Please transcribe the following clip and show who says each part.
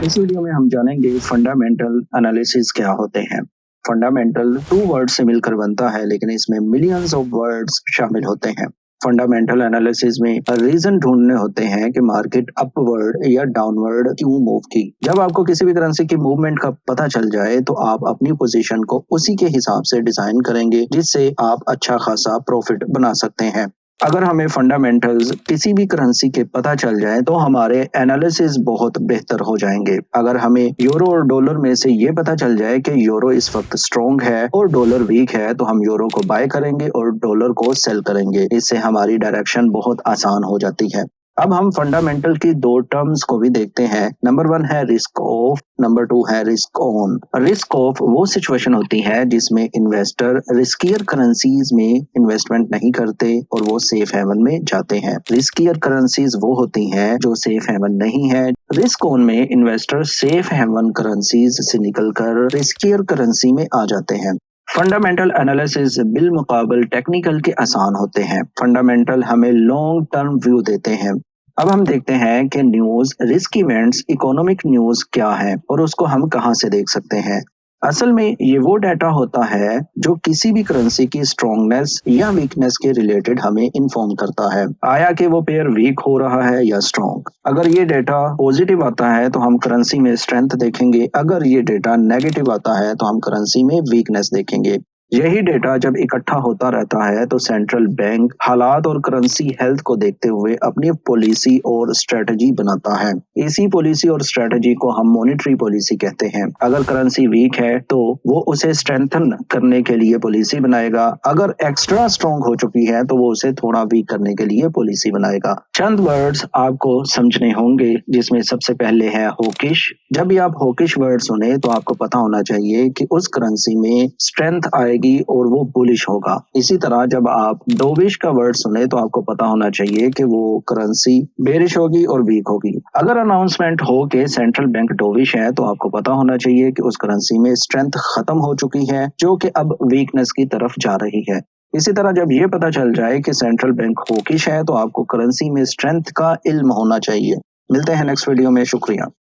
Speaker 1: इस वीडियो में हम जानेंगे फंडामेंटल एनालिसिस क्या होते हैं। फंडामेंटल 2 वर्ड से मिलकर बनता है, लेकिन इसमें मिलियंस ऑफ वर्ड्स शामिल होते हैं। फंडामेंटल एनालिसिस में रीजन ढूंढने होते हैं कि मार्केट अपवर्ड या डाउनवर्ड क्यों मूव की। जब आपको किसी भी करेंसी की मूवमेंट का पता चल जाए तो आप अपनी पोजीशन को उसी के हिसाब से डिजाइन करेंगे, जिससे आप अच्छा खासा प्रॉफिट बना सकते हैं। अगर हमें फंडामेंटल्स किसी भी करेंसी के पता चल जाए तो हमारे एनालिसिस बहुत बेहतर हो जाएंगे। अगर हमें यूरो और डॉलर में से ये पता चल जाए कि यूरो इस वक्त स्ट्रॉन्ग है और डॉलर वीक है, तो हम यूरो को बाय करेंगे और डॉलर को सेल करेंगे। इससे हमारी डायरेक्शन बहुत आसान हो जाती है। अब हम फंडामेंटल की 2 टर्म्स को भी देखते हैं। नंबर 1 है रिस्क ऑफ, नंबर 2 है रिस्क ऑन। रिस्क ऑफ वो सिचुएशन होती है जिसमें इन्वेस्टर रिस्कियर करेंसीज में इन्वेस्टमेंट नहीं करते और वो सेफ हेवन में जाते हैं। रिस्कियर करेंसीज वो होती हैं जो सेफ हेवन नहीं है। रिस्क ऑन में इन्वेस्टर सेफ हेवन करेंसीज से निकलकर रिस्कियर करेंसी में आ जाते हैं। फंडामेंटल एनालिसिस बिलमुकाबल टेक्निकल के आसान होते हैं। फंडामेंटल हमें लॉन्ग टर्म व्यू देते हैं। अब हम देखते हैं कि news, risk events, economic news क्या है और उसको हम कहां से देख सकते हैं। असल में ये वो डाटा होता है जो किसी भी करेंसी की स्ट्रॉन्गनेस या वीकनेस के रिलेटेड हमें इन्फॉर्म करता है। आया कि वो पेयर वीक हो रहा है या स्ट्रॉन्ग। अगर ये डेटा पॉजिटिव आता है तो हम करेंसी में स्ट्रेंथ देखेंगे, अगर ये डेटा नेगेटिव आता है तो हम करेंसी में वीकनेस देखेंगे। यही डेटा जब इकट्ठा होता रहता है तो सेंट्रल बैंक हालात और करेंसी हेल्थ को देखते हुए अपनी पॉलिसी और स्ट्रेटजी बनाता है। इसी पॉलिसी और स्ट्रेटजी को हम मॉनेटरी पॉलिसी कहते हैं। अगर करेंसी वीक है तो वो उसे स्ट्रेंथन करने के लिए पॉलिसी बनाएगा, अगर एक्स्ट्रा स्ट्रॉन्ग हो चुकी है तो वो उसे थोड़ा वीक करने के लिए पॉलिसी बनाएगा। चंद वर्ड्स आपको समझने होंगे, जिसमें सबसे पहले है हॉकिश। जब भी आप हॉकिश वर्ड सुने तो आपको पता होना चाहिए कि उस करेंसी में स्ट्रेंथ आएगी और वो बुलिश होगा। इसी तरह जब आप डोविश का वर्ड सुने तो आपको पता होना चाहिए कि वो करेंसी बेरिश होगी और वीक होगी। अगर अनाउंसमेंट हो कि सेंट्रल बैंक डोविश है तो आपको पता होना चाहिए कि उस करेंसी में स्ट्रेंथ खत्म हो चुकी है, जो कि अब वीकनेस की तरफ जा रही है। इसी तरह जब ये पता चल जाए कि सेंट्रल बैंक हॉकिश है तो आपको करेंसी में स्ट्रेंथ का इल्म होना चाहिए। मिलते हैं नेक्स्ट वीडियो में। शुक्रिया।